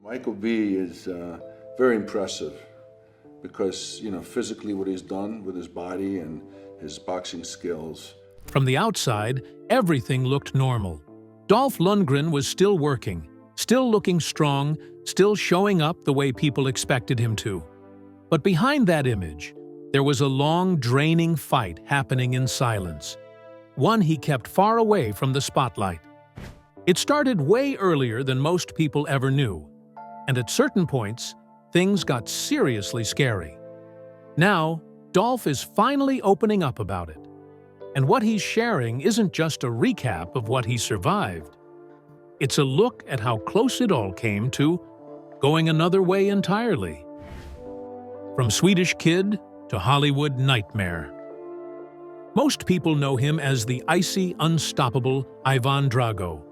Michael B. is very impressive because, physically what he's done with his body and his boxing skills. From the outside, everything looked normal. Dolph Lundgren was still working, still looking strong, still showing up the way people expected him to. But behind that image, there was a long, draining fight happening in silence. One he kept far away from the spotlight. It started way earlier than most people ever knew, and at certain points, things got seriously scary. Now, Dolph is finally opening up about it. And what he's sharing isn't just a recap of what he survived. It's a look at how close it all came to going another way entirely. From Swedish Kid to Hollywood nightmare. Most people know him as the icy, unstoppable Ivan Drago.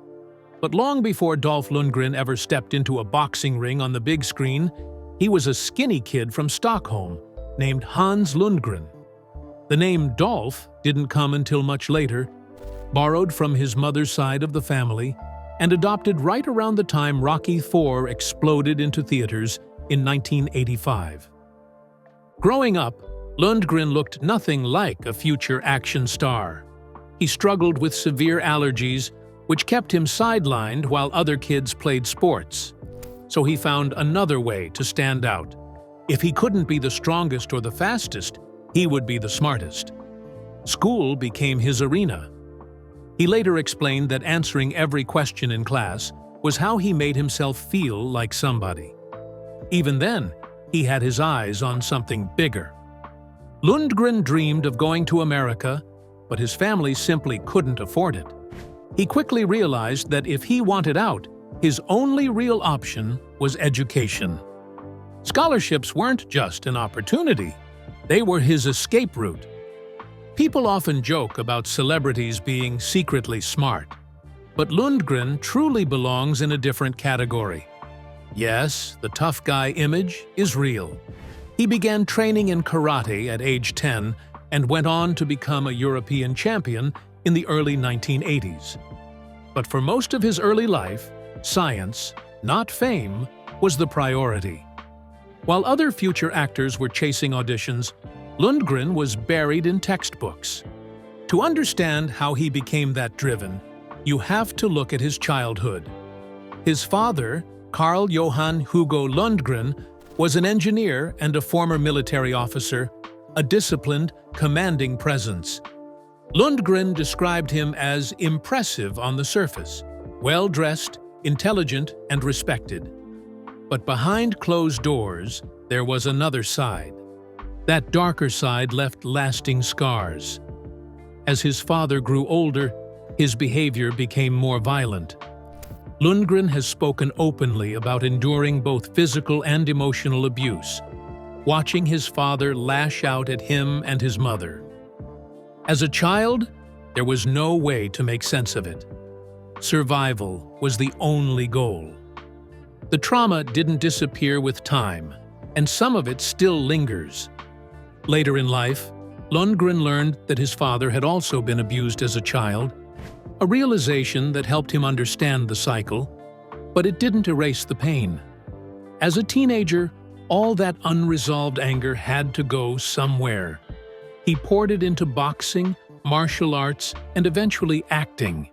But long before Dolph Lundgren ever stepped into a boxing ring on the big screen, he was a skinny kid from Stockholm named Hans Lundgren. The name Dolph didn't come until much later, borrowed from his mother's side of the family, and adopted right around the time Rocky IV exploded into theaters in 1985. Growing up, Lundgren looked nothing like a future action star. He struggled with severe allergies, which kept him sidelined while other kids played sports. So he found another way to stand out. If he couldn't be the strongest or the fastest, he would be the smartest. School became his arena. He later explained that answering every question in class was how he made himself feel like somebody. Even then, he had his eyes on something bigger. Lundgren dreamed of going to America, but his family simply couldn't afford it. He quickly realized that if he wanted out, his only real option was education. Scholarships weren't just an opportunity, they were his escape route. People often joke about celebrities being secretly smart, but Lundgren truly belongs in a different category. Yes, the tough guy image is real. He began training in karate at age 10 and went on to become a European champion in the early 1980s. But for most of his early life, science, not fame, was the priority. While other future actors were chasing auditions, Lundgren was buried in textbooks. To understand how he became that driven, you have to look at his childhood. His father, Carl Johan Hugo Lundgren, was an engineer and a former military officer, a disciplined, commanding presence. Lundgren described him as impressive on the surface, well-dressed, intelligent, and respected. But behind closed doors, there was another side. That darker side left lasting scars. As his father grew older, his behavior became more violent. Lundgren has spoken openly about enduring both physical and emotional abuse, watching his father lash out at him and his mother. As a child, there was no way to make sense of it. Survival was the only goal. The trauma didn't disappear with time, and some of it still lingers. Later in life, Lundgren learned that his father had also been abused as a child, a realization that helped him understand the cycle, but it didn't erase the pain. As a teenager, all that unresolved anger had to go somewhere. He poured it into boxing, martial arts, and eventually acting.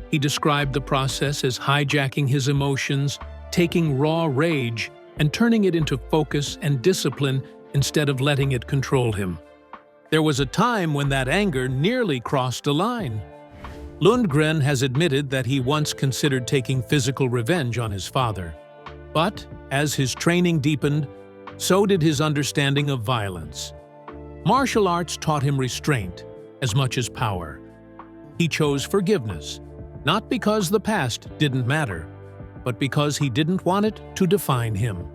He described the process as hijacking his emotions, taking raw rage, and turning it into focus and discipline instead of letting it control him. There was a time when that anger nearly crossed a line. Lundgren has admitted that he once considered taking physical revenge on his father. But as his training deepened, so did his understanding of violence. Martial arts taught him restraint as much as power. He chose forgiveness, not because the past didn't matter, but because he didn't want it to define him.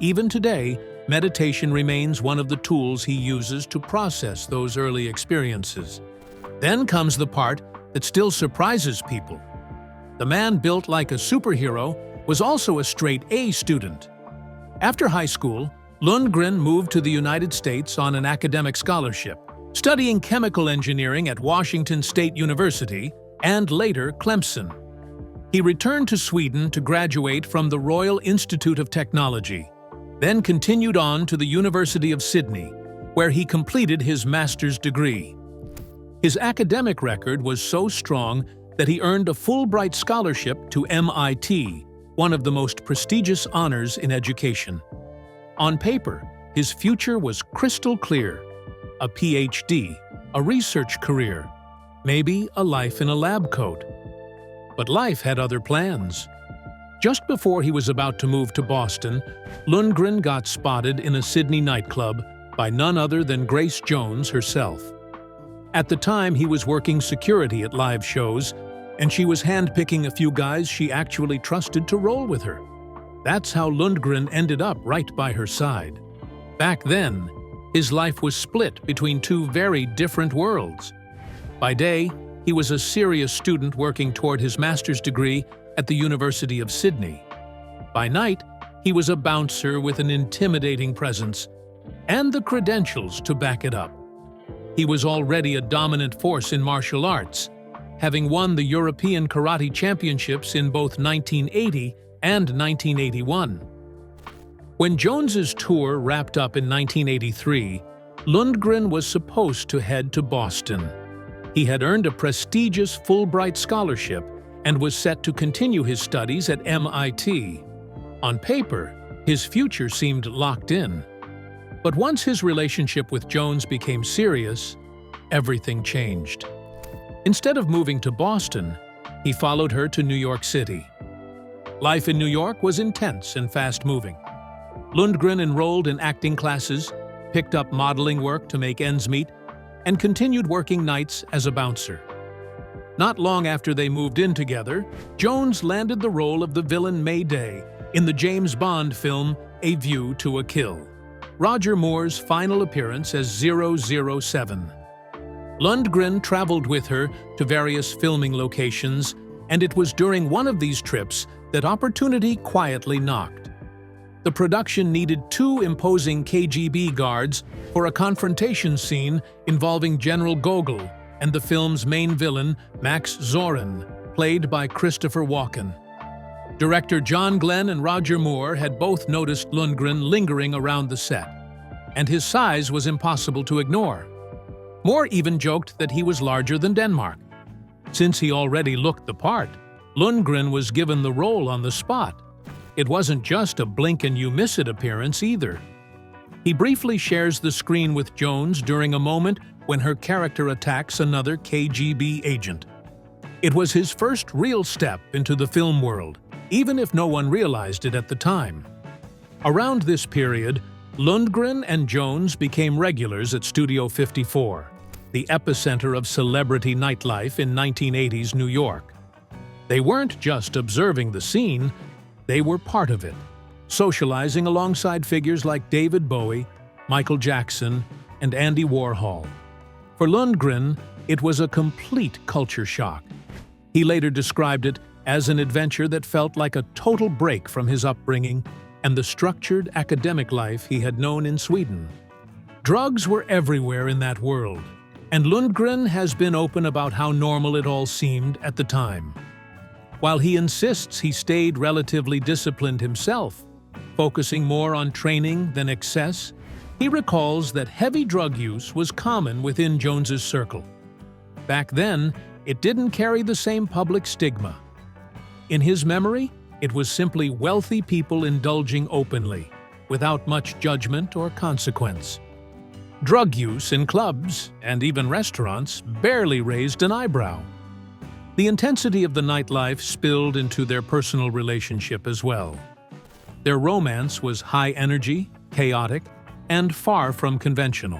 Even today, meditation remains one of the tools he uses to process those early experiences. Then comes the part that still surprises people. The man built like a superhero was also a straight A student. After high school, Lundgren moved to the United States on an academic scholarship, studying chemical engineering at Washington State University and later Clemson. He returned to Sweden to graduate from the Royal Institute of Technology, then continued on to the University of Sydney, where he completed his master's degree. His academic record was so strong that he earned a Fulbright scholarship to MIT, one of the most prestigious honors in education. On paper, his future was crystal clear: a PhD, a research career, maybe a life in a lab coat. But life had other plans. Just before he was about to move to Boston, Lundgren got spotted in a Sydney nightclub by none other than Grace Jones herself. At the time, he was working security at live shows, and she was handpicking a few guys she actually trusted to roll with her. That's how Lundgren ended up right by her side. Back then, his life was split between two very different worlds. By day, he was a serious student working toward his master's degree at the University of Sydney. By night, he was a bouncer with an intimidating presence and the credentials to back it up. He was already a dominant force in martial arts, having won the European Karate Championships in both 1980 and 1981. When Jones's tour wrapped up in 1983, Lundgren was supposed to head to Boston. He had earned a prestigious Fulbright scholarship and was set to continue his studies at MIT. On paper, his future seemed locked in. But once his relationship with Jones became serious, everything changed. Instead of moving to Boston, he followed her to New York City. Life in New York was intense and fast-moving. Lundgren enrolled in acting classes, picked up modeling work to make ends meet, and continued working nights as a bouncer. Not long after they moved in together, Jones landed the role of the villain Mayday in the James Bond film A View to a Kill, Roger Moore's final appearance as 007. Lundgren traveled with her to various filming locations, and it was during one of these trips that opportunity quietly knocked. The production needed two imposing KGB guards for a confrontation scene involving General Gogol and the film's main villain, Max Zorin, played by Christopher Walken. Director John Glenn and Roger Moore had both noticed Lundgren lingering around the set, and his size was impossible to ignore. Moore even joked that he was larger than Denmark. Since he already looked the part, Lundgren was given the role on the spot. It wasn't just a blink-and-you-miss-it appearance either. He briefly shares the screen with Jones during a moment when her character attacks another KGB agent. It was his first real step into the film world, even if no one realized it at the time. Around this period, Lundgren and Jones became regulars at Studio 54, the epicenter of celebrity nightlife in 1980s New York. They weren't just observing the scene, they were part of it, socializing alongside figures like David Bowie, Michael Jackson, and Andy Warhol. For Lundgren, it was a complete culture shock. He later described it as an adventure that felt like a total break from his upbringing and the structured academic life he had known in Sweden. Drugs were everywhere in that world, and Lundgren has been open about how normal it all seemed at the time. While he insists he stayed relatively disciplined himself, focusing more on training than excess, he recalls that heavy drug use was common within Jones's circle. Back then, it didn't carry the same public stigma. In his memory, it was simply wealthy people indulging openly, without much judgment or consequence. Drug use in clubs, and even restaurants, barely raised an eyebrow. The intensity of the nightlife spilled into their personal relationship as well. Their romance was high energy, chaotic, and far from conventional.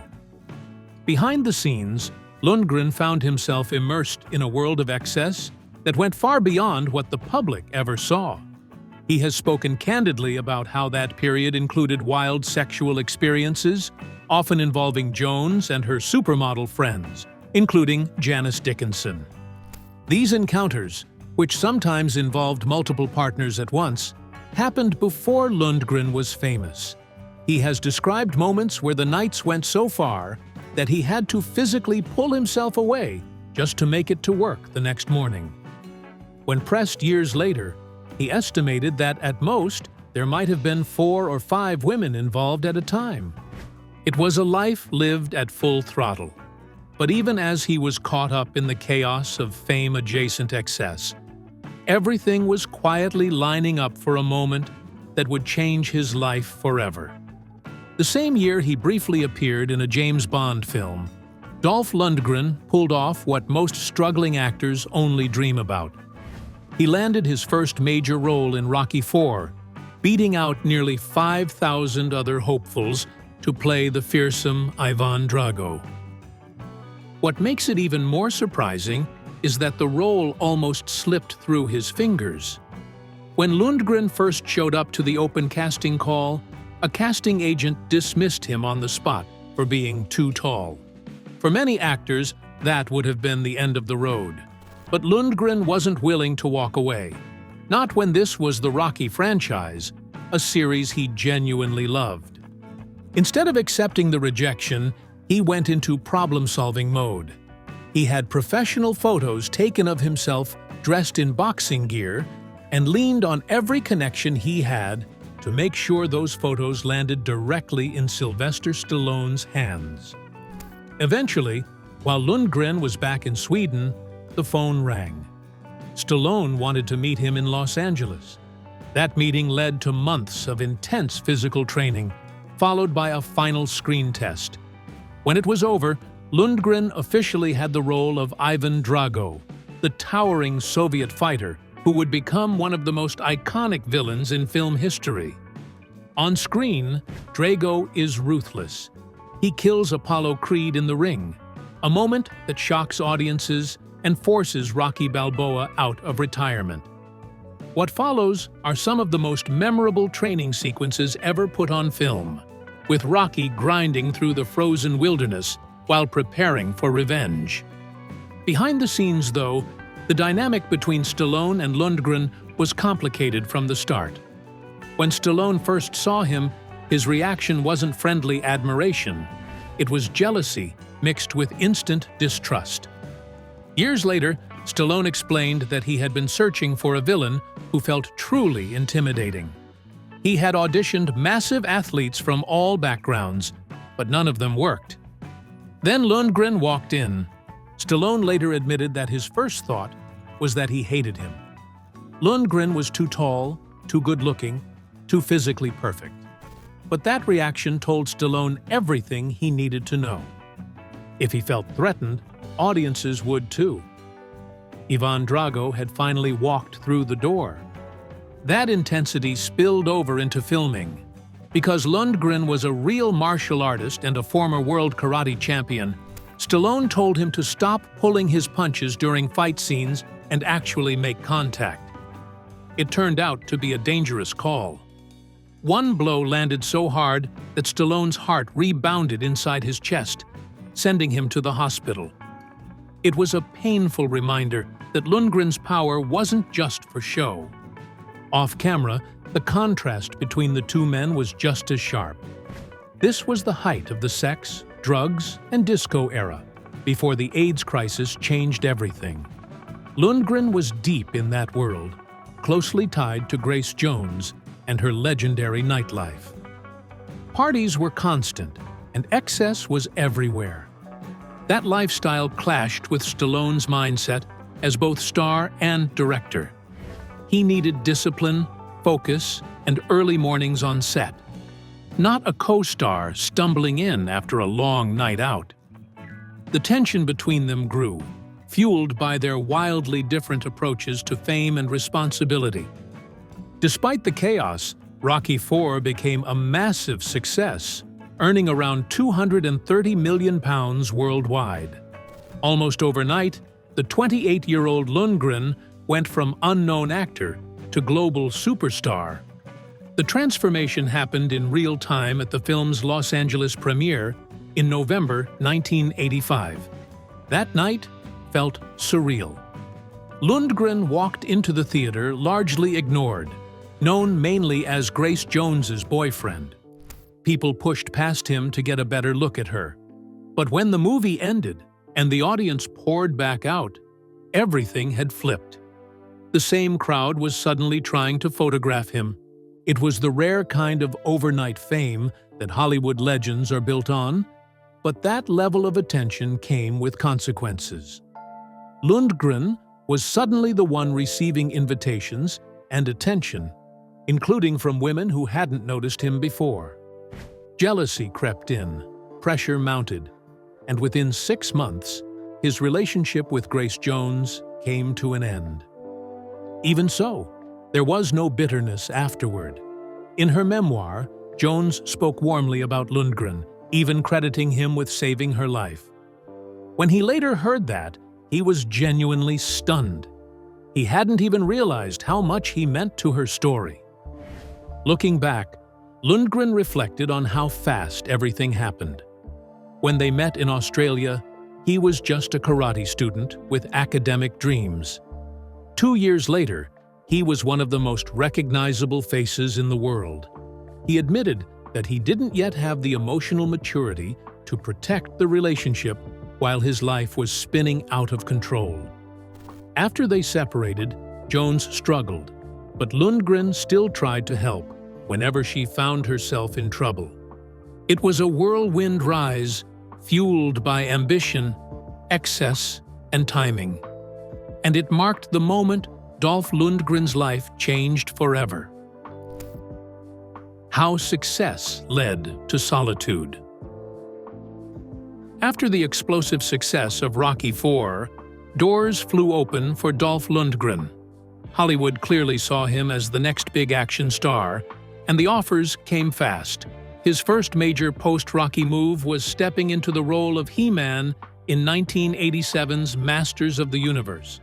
Behind the scenes, Lundgren found himself immersed in a world of excess that went far beyond what the public ever saw. He has spoken candidly about how that period included wild sexual experiences, often involving Jones and her supermodel friends, including Janice Dickinson. These encounters, which sometimes involved multiple partners at once, happened before Lundgren was famous. He has described moments where the nights went so far that he had to physically pull himself away just to make it to work the next morning. When pressed years later, he estimated that at most there might have been 4 or 5 women involved at a time. It was a life lived at full throttle. But even as he was caught up in the chaos of fame-adjacent excess, everything was quietly lining up for a moment that would change his life forever. The same year he briefly appeared in a James Bond film, Dolph Lundgren pulled off what most struggling actors only dream about. He landed his first major role in Rocky IV, beating out nearly 5,000 other hopefuls to play the fearsome Ivan Drago. What makes it even more surprising is that the role almost slipped through his fingers. When Lundgren first showed up to the open casting call, a casting agent dismissed him on the spot for being too tall. For many actors, that would have been the end of the road. But Lundgren wasn't willing to walk away. Not when this was the Rocky franchise, a series he genuinely loved. Instead of accepting the rejection, he went into problem-solving mode. He had professional photos taken of himself dressed in boxing gear and leaned on every connection he had to make sure those photos landed directly in Sylvester Stallone's hands. Eventually, while Lundgren was back in Sweden, the phone rang. Stallone wanted to meet him in Los Angeles. That meeting led to months of intense physical training, followed by a final screen test. When it was over, Lundgren officially had the role of Ivan Drago, the towering Soviet fighter who would become one of the most iconic villains in film history. On screen, Drago is ruthless. He kills Apollo Creed in the ring, a moment that shocks audiences and forces Rocky Balboa out of retirement. What follows are some of the most memorable training sequences ever put on film, with Rocky grinding through the frozen wilderness while preparing for revenge. Behind the scenes, though, the dynamic between Stallone and Lundgren was complicated from the start. When Stallone first saw him, his reaction wasn't friendly admiration. It was jealousy mixed with instant distrust. Years later, Stallone explained that he had been searching for a villain who felt truly intimidating. He had auditioned massive athletes from all backgrounds, but none of them worked. Then Lundgren walked in. Stallone later admitted that his first thought was that he hated him. Lundgren was too tall, too good-looking, too physically perfect. But that reaction told Stallone everything he needed to know. If he felt threatened, audiences would too. Ivan Drago had finally walked through the door. That intensity spilled over into filming. Because Lundgren was a real martial artist and a former world karate champion, Stallone told him to stop pulling his punches during fight scenes and actually make contact. It turned out to be a dangerous call. One blow landed so hard that Stallone's heart rebounded inside his chest, sending him to the hospital. It was a painful reminder that Lundgren's power wasn't just for show. Off camera, the contrast between the two men was just as sharp. This was the height of the sex, drugs, and disco era, before the AIDS crisis changed everything. Lundgren was deep in that world, closely tied to Grace Jones and her legendary nightlife. Parties were constant, and excess was everywhere. That lifestyle clashed with Stallone's mindset as both star and director. He needed discipline, focus, and early mornings on set. Not a co-star stumbling in after a long night out. The tension between them grew, fueled by their wildly different approaches to fame and responsibility. Despite the chaos, Rocky IV became a massive success, earning around £230 million worldwide. Almost overnight, the 28-year-old Lundgren went from unknown actor to global superstar. The transformation happened in real time at the film's Los Angeles premiere in November 1985. That night felt surreal. Lundgren walked into the theater largely ignored, known mainly as Grace Jones's boyfriend. People pushed past him to get a better look at her. But when the movie ended and the audience poured back out, everything had flipped. The same crowd was suddenly trying to photograph him. It was the rare kind of overnight fame that Hollywood legends are built on, but that level of attention came with consequences. Lundgren was suddenly the one receiving invitations and attention, including from women who hadn't noticed him before. Jealousy crept in, pressure mounted, and within 6 months, his relationship with Grace Jones came to an end. Even so, there was no bitterness afterward. In her memoir, Jones spoke warmly about Lundgren, even crediting him with saving her life. When he later heard that, he was genuinely stunned. He hadn't even realized how much he meant to her story. Looking back, Lundgren reflected on how fast everything happened. When they met in Australia, he was just a karate student with academic dreams. 2 years later, he was one of the most recognizable faces in the world. He admitted that he didn't yet have the emotional maturity to protect the relationship while his life was spinning out of control. After they separated, Jones struggled, but Lundgren still tried to help whenever she found herself in trouble. It was a whirlwind rise, fueled by ambition, excess, and timing. And it marked the moment Dolph Lundgren's life changed forever. How success led to solitude. After the explosive success of Rocky IV, doors flew open for Dolph Lundgren. Hollywood clearly saw him as the next big action star, and the offers came fast. His first major post-Rocky move was stepping into the role of He-Man in 1987's Masters of the Universe.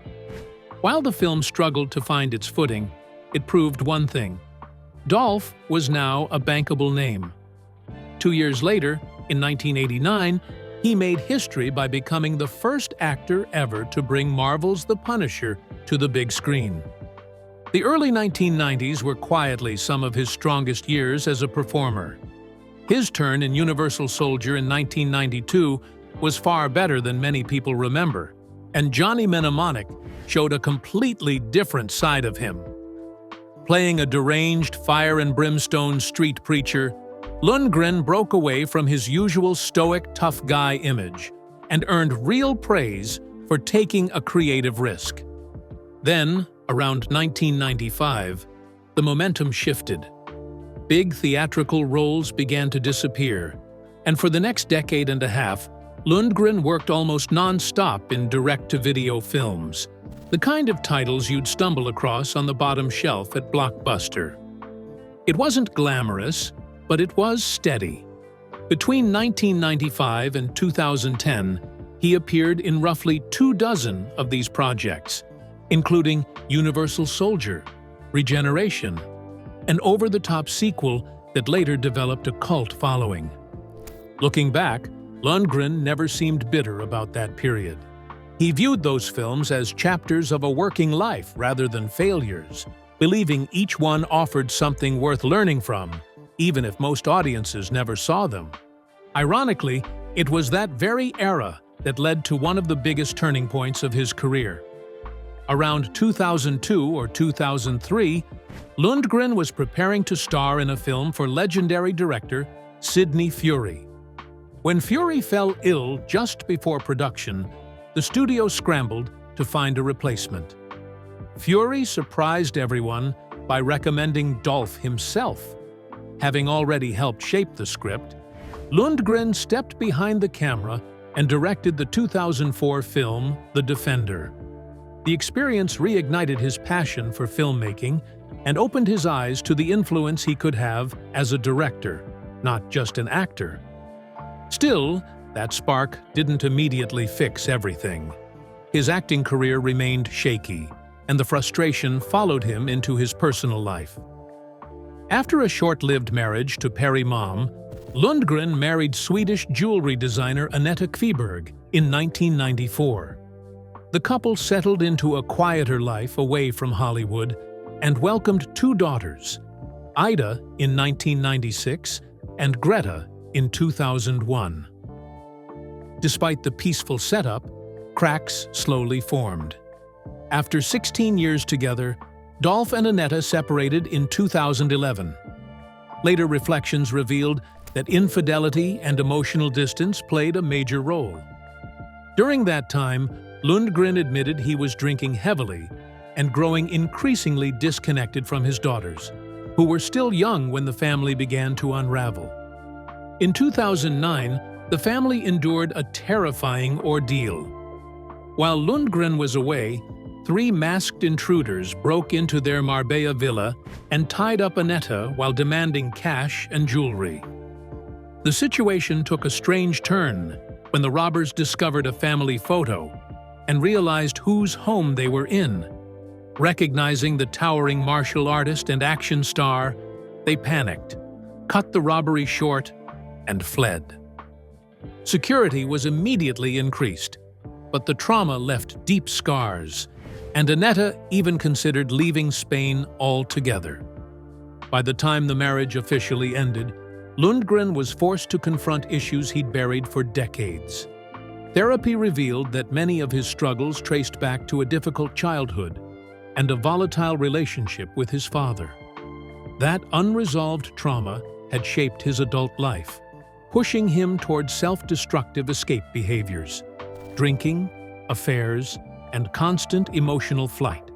While the film struggled to find its footing, it proved one thing: Dolph was now a bankable name. 2 years later, in 1989, he made history by becoming the first actor ever to bring Marvel's The Punisher to the big screen. The early 1990s were quietly some of his strongest years as a performer. His turn in Universal Soldier in 1992 was far better than many people remember, and Johnny Mnemonic showed a completely different side of him. Playing a deranged fire and brimstone street preacher, Lundgren broke away from his usual stoic tough guy image and earned real praise for taking a creative risk. Then, around 1995, the momentum shifted. Big theatrical roles began to disappear, and for the next decade and a half, Lundgren worked almost non-stop in direct-to-video films, the kind of titles you'd stumble across on the bottom shelf at Blockbuster. It wasn't glamorous, but it was steady. Between 1995 and 2010, he appeared in roughly 24 of these projects, including Universal Soldier, Regeneration, an over-the-top sequel that later developed a cult following. Looking back, Lundgren never seemed bitter about that period. He viewed those films as chapters of a working life rather than failures, believing each one offered something worth learning from, even if most audiences never saw them. Ironically, it was that very era that led to one of the biggest turning points of his career. Around 2002 or 2003, Lundgren was preparing to star in a film for legendary director Sidney Furie. When Furie fell ill just before production, the studio scrambled to find a replacement. Furie surprised everyone by recommending Dolph himself. Having already helped shape the script, Lundgren stepped behind the camera and directed the 2004 film The Defender. The experience reignited his passion for filmmaking and opened his eyes to the influence he could have as a director, not just an actor. Still, that spark didn't immediately fix everything. His acting career remained shaky, and the frustration followed him into his personal life. After a short-lived marriage to Perry Mom, Lundgren married Swedish jewelry designer Anette Kviberg in 1994. The couple settled into a quieter life away from Hollywood and welcomed 2 daughters, Ida in 1996 and Greta in 2001. Despite the peaceful setup, cracks slowly formed. After 16 years together, Dolph and Annetta separated in 2011. Later reflections revealed that infidelity and emotional distance played a major role. During that time, Lundgren admitted he was drinking heavily and growing increasingly disconnected from his daughters, who were still young when the family began to unravel. In 2009, the family endured a terrifying ordeal. While Lundgren was away, 3 masked intruders broke into their Marbella villa and tied up Annetta while demanding cash and jewelry. The situation took a strange turn when the robbers discovered a family photo and realized whose home they were in. Recognizing the towering martial artist and action star, they panicked, cut the robbery short, and fled. Security was immediately increased, but the trauma left deep scars, and Annetta even considered leaving Spain altogether. By the time the marriage officially ended, Lundgren was forced to confront issues he'd buried for decades. Therapy revealed that many of his struggles traced back to a difficult childhood and a volatile relationship with his father. That unresolved trauma had shaped his adult life, pushing him toward self-destructive escape behaviors, drinking, affairs, and constant emotional flight.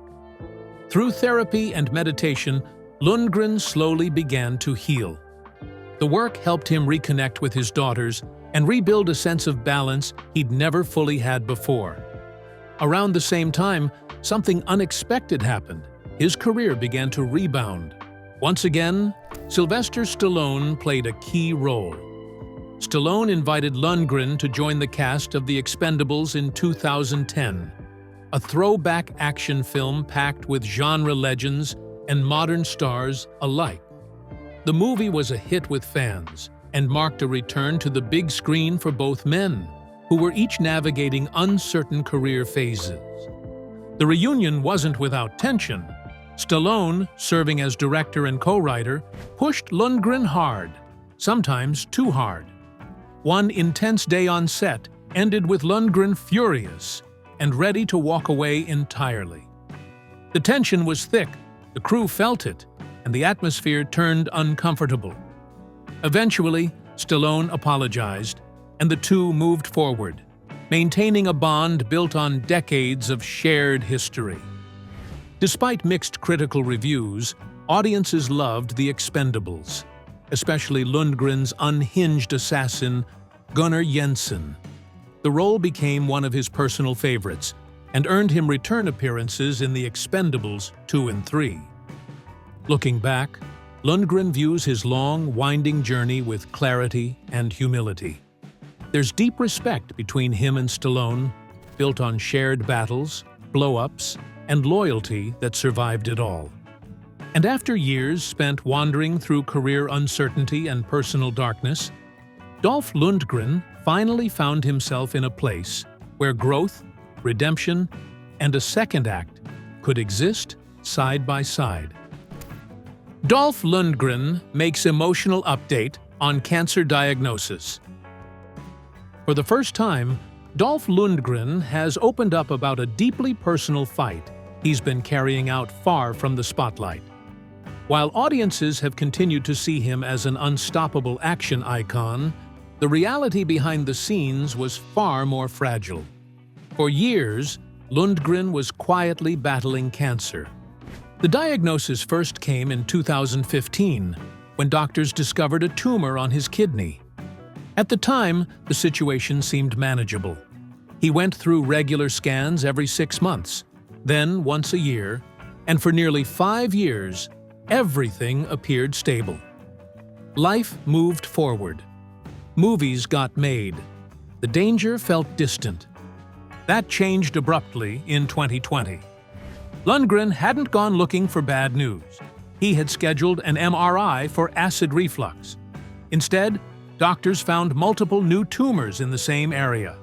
Through therapy and meditation, Lundgren slowly began to heal. The work helped him reconnect with his daughters and rebuild a sense of balance he'd never fully had before. Around the same time, something unexpected happened. His career began to rebound. Once again, Sylvester Stallone played a key role. Stallone invited Lundgren to join the cast of The Expendables in 2010, a throwback action film packed with genre legends and modern stars alike. The movie was a hit with fans and marked a return to the big screen for both men, who were each navigating uncertain career phases. The reunion wasn't without tension. Stallone, serving as director and co-writer, pushed Lundgren hard, sometimes too hard. One intense day on set ended with Lundgren furious and ready to walk away entirely. The tension was thick, the crew felt it, and the atmosphere turned uncomfortable. Eventually, Stallone apologized, and the two moved forward, maintaining a bond built on decades of shared history. Despite mixed critical reviews, audiences loved The Expendables, especially Lundgren's unhinged assassin, Gunnar Jensen. The role became one of his personal favorites and earned him return appearances in The Expendables 2 and 3. Looking back, Lundgren views his long, winding journey with clarity and humility. There's deep respect between him and Stallone, built on shared battles, blow-ups, and loyalty that survived it all. And after years spent wandering through career uncertainty and personal darkness, Dolph Lundgren finally found himself in a place where growth, redemption, and a second act could exist side by side. Dolph Lundgren makes emotional update on cancer diagnosis. For the first time, Dolph Lundgren has opened up about a deeply personal fight he's been carrying out far from the spotlight. While audiences have continued to see him as an unstoppable action icon, the reality behind the scenes was far more fragile. For years, Lundgren was quietly battling cancer. The diagnosis first came in 2015, when doctors discovered a tumor on his kidney. At the time, the situation seemed manageable. He went through regular scans every 6 months, then once a year, and for nearly 5 years, everything appeared stable. Life moved forward. Movies got made. The danger felt distant. That changed abruptly in 2020. Lundgren hadn't gone looking for bad news. He had scheduled an MRI for acid reflux. Instead, doctors found multiple new tumors in the same area.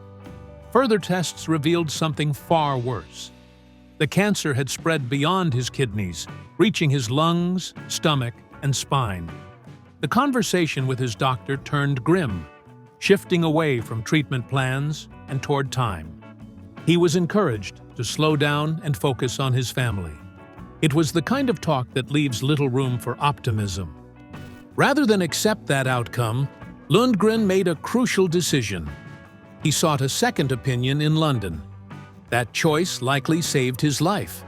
Further tests revealed something far worse. The cancer had spread beyond his kidneys, reaching his lungs, stomach, and spine. The conversation with his doctor turned grim, shifting away from treatment plans and toward time. He was encouraged to slow down and focus on his family. It was the kind of talk that leaves little room for optimism. Rather than accept that outcome, Lundgren made a crucial decision. He sought a second opinion in London. That choice likely saved his life.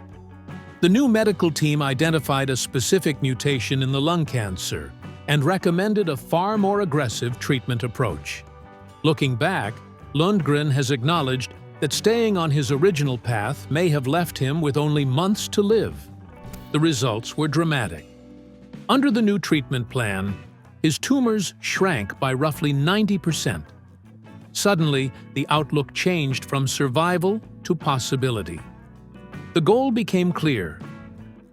The new medical team identified a specific mutation in the lung cancer and recommended a far more aggressive treatment approach. Looking back, Lundgren has acknowledged that staying on his original path may have left him with only months to live. The results were dramatic. Under the new treatment plan, his tumors shrank by roughly 90%. Suddenly, the outlook changed from survival to possibility. The goal became clear: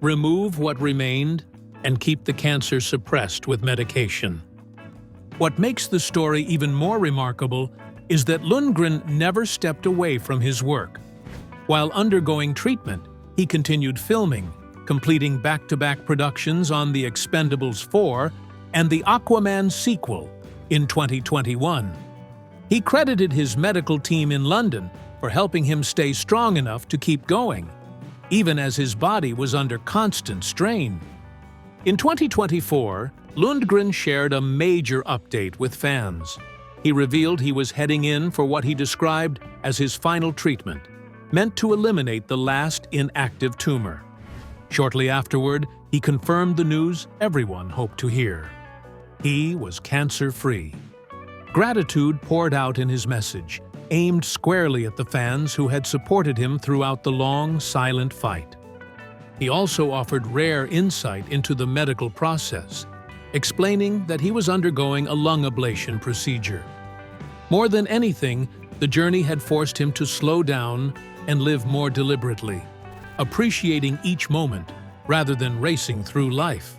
remove what remained and keep the cancer suppressed with medication. What makes the story even more remarkable is that Lundgren never stepped away from his work. While undergoing treatment, he continued filming, completing back-to-back productions on The Expendables 4 and the Aquaman sequel in 2021. He credited his medical team in London for helping him stay strong enough to keep going, even as his body was under constant strain. In 2024, Lundgren shared a major update with fans. He revealed he was heading in for what he described as his final treatment, meant to eliminate the last inactive tumor. Shortly afterward, he confirmed the news everyone hoped to hear. He was cancer-free. Gratitude poured out in his message, aimed squarely at the fans who had supported him throughout the long, silent fight. He also offered rare insight into the medical process, explaining that he was undergoing a lung ablation procedure. More than anything, the journey had forced him to slow down and live more deliberately, appreciating each moment rather than racing through life.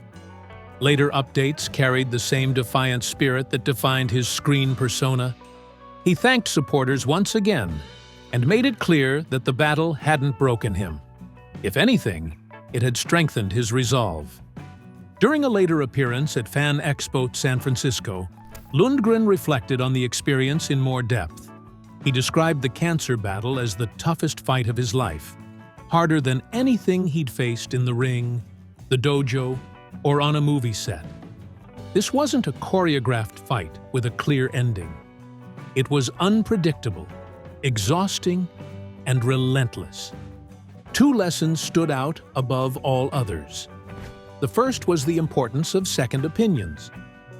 Later updates carried the same defiant spirit that defined his screen persona. He thanked supporters once again and made it clear that the battle hadn't broken him. If anything, it had strengthened his resolve. During a later appearance at Fan Expo San Francisco, Lundgren reflected on the experience in more depth. He described the cancer battle as the toughest fight of his life, harder than anything he'd faced in the ring, the dojo, or on a movie set. This wasn't a choreographed fight with a clear ending. It was unpredictable, exhausting, and relentless. Two lessons stood out above all others. The first was the importance of second opinions.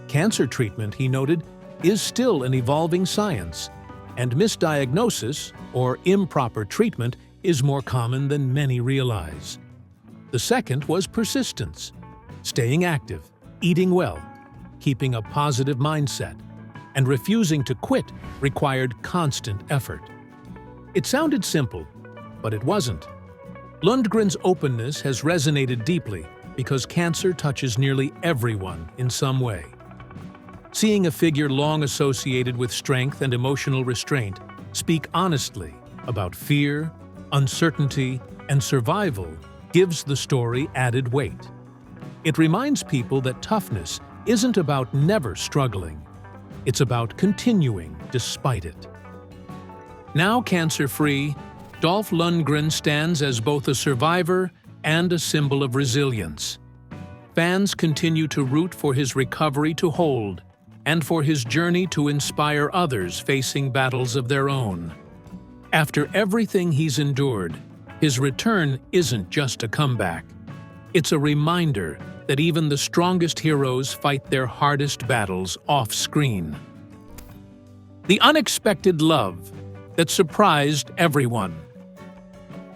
Cancer treatment, he noted, is still an evolving science, and misdiagnosis or improper treatment is more common than many realize. The second was persistence. Staying active, eating well, keeping a positive mindset, and refusing to quit required constant effort. It sounded simple, but it wasn't. Lundgren's openness has resonated deeply because cancer touches nearly everyone in some way. Seeing a figure long associated with strength and emotional restraint speak honestly about fear, uncertainty, and survival gives the story added weight. It reminds people that toughness isn't about never struggling. It's about continuing despite it. Now cancer-free, Dolph Lundgren stands as both a survivor and a symbol of resilience. Fans continue to root for his recovery to hold and for his journey to inspire others facing battles of their own. After everything he's endured, his return isn't just a comeback. It's a reminder that even the strongest heroes fight their hardest battles off-screen. The unexpected love that surprised everyone.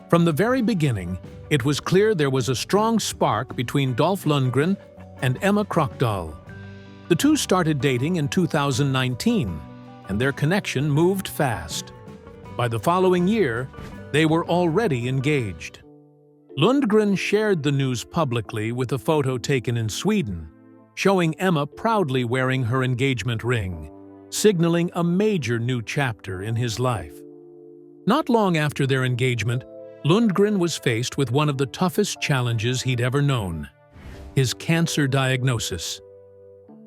From the very beginning, it was clear there was a strong spark between Dolph Lundgren and Emma Krokdahl. The two started dating in 2019, and their connection moved fast. By the following year, they were already engaged. Lundgren shared the news publicly with a photo taken in Sweden, showing Emma proudly wearing her engagement ring, signaling a major new chapter in his life. Not long after their engagement, Lundgren was faced with one of the toughest challenges he'd ever known: his cancer diagnosis.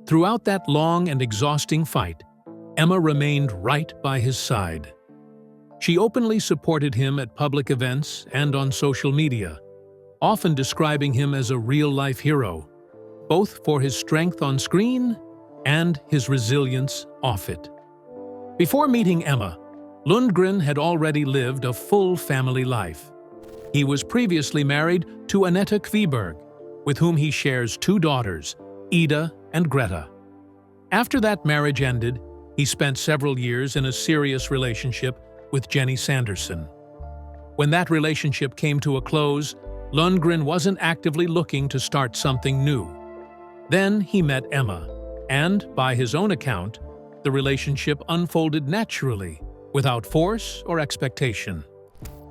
Throughout that long and exhausting fight, Emma remained right by his side. She openly supported him at public events and on social media, often describing him as a real-life hero, both for his strength on screen and his resilience off it. Before meeting Emma, Lundgren had already lived a full family life. He was previously married to Annette Kviberg, with whom he shares 2 daughters, Ida and Greta. After that marriage ended, he spent several years in a serious relationship with Jenny Sanderson. When that relationship came to a close, Lundgren wasn't actively looking to start something new. Then he met Emma, and, by his own account, the relationship unfolded naturally, without force or expectation.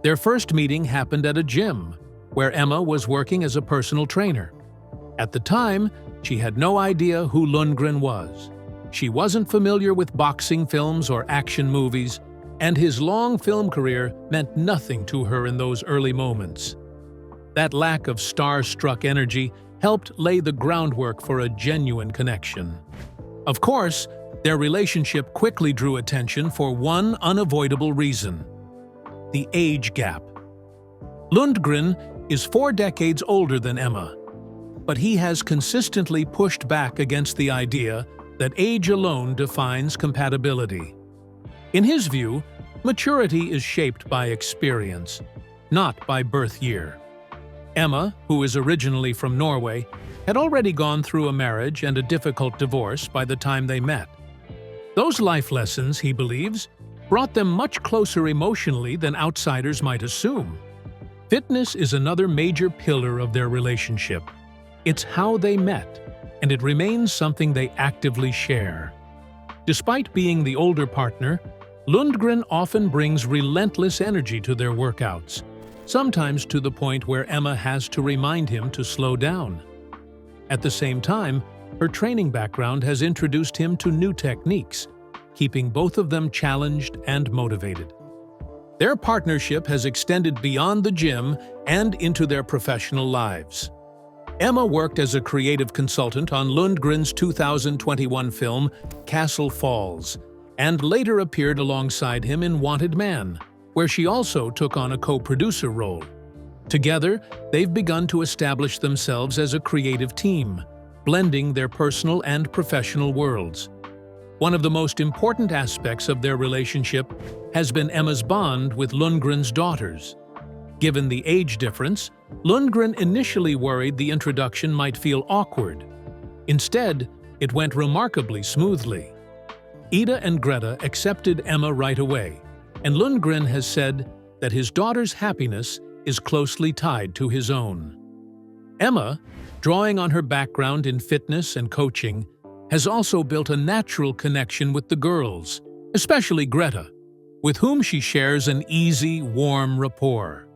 Their first meeting happened at a gym, where Emma was working as a personal trainer. At the time, she had no idea who Lundgren was. She wasn't familiar with boxing films or action movies, and his long film career meant nothing to her in those early moments. That lack of star-struck energy helped lay the groundwork for a genuine connection. Of course, their relationship quickly drew attention for one unavoidable reason: the age gap. Lundgren is 4 decades older than Emma, but he has consistently pushed back against the idea that age alone defines compatibility. In his view, maturity is shaped by experience, not by birth year. Emma, who is originally from Norway, had already gone through a marriage and a difficult divorce by the time they met. Those life lessons, he believes, brought them much closer emotionally than outsiders might assume. Fitness is another major pillar of their relationship. It's how they met, and it remains something they actively share. Despite being the older partner, Lundgren often brings relentless energy to their workouts, sometimes to the point where Emma has to remind him to slow down. At the same time, her training background has introduced him to new techniques, keeping both of them challenged and motivated. Their partnership has extended beyond the gym and into their professional lives. Emma worked as a creative consultant on Lundgren's 2021 film Castle Falls, and later appeared alongside him in Wanted Man, where she also took on a co-producer role. Together, they've begun to establish themselves as a creative team, blending their personal and professional worlds. One of the most important aspects of their relationship has been Emma's bond with Lundgren's daughters. Given the age difference, Lundgren initially worried the introduction might feel awkward. Instead, it went remarkably smoothly. Ida and Greta accepted Emma right away, and Lundgren has said that his daughter's happiness is closely tied to his own. Emma, drawing on her background in fitness and coaching, has also built a natural connection with the girls, especially Greta, with whom she shares an easy, warm rapport.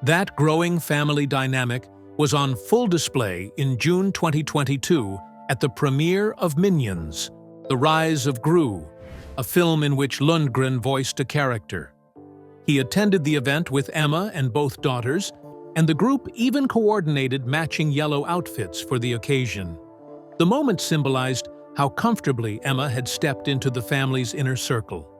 That growing family dynamic was on full display in June 2022 at the premiere of Minions: The Rise of Gru, a film in which Lundgren voiced a character. He attended the event with Emma and both daughters, and the group even coordinated matching yellow outfits for the occasion. The moment symbolized how comfortably Emma had stepped into the family's inner circle.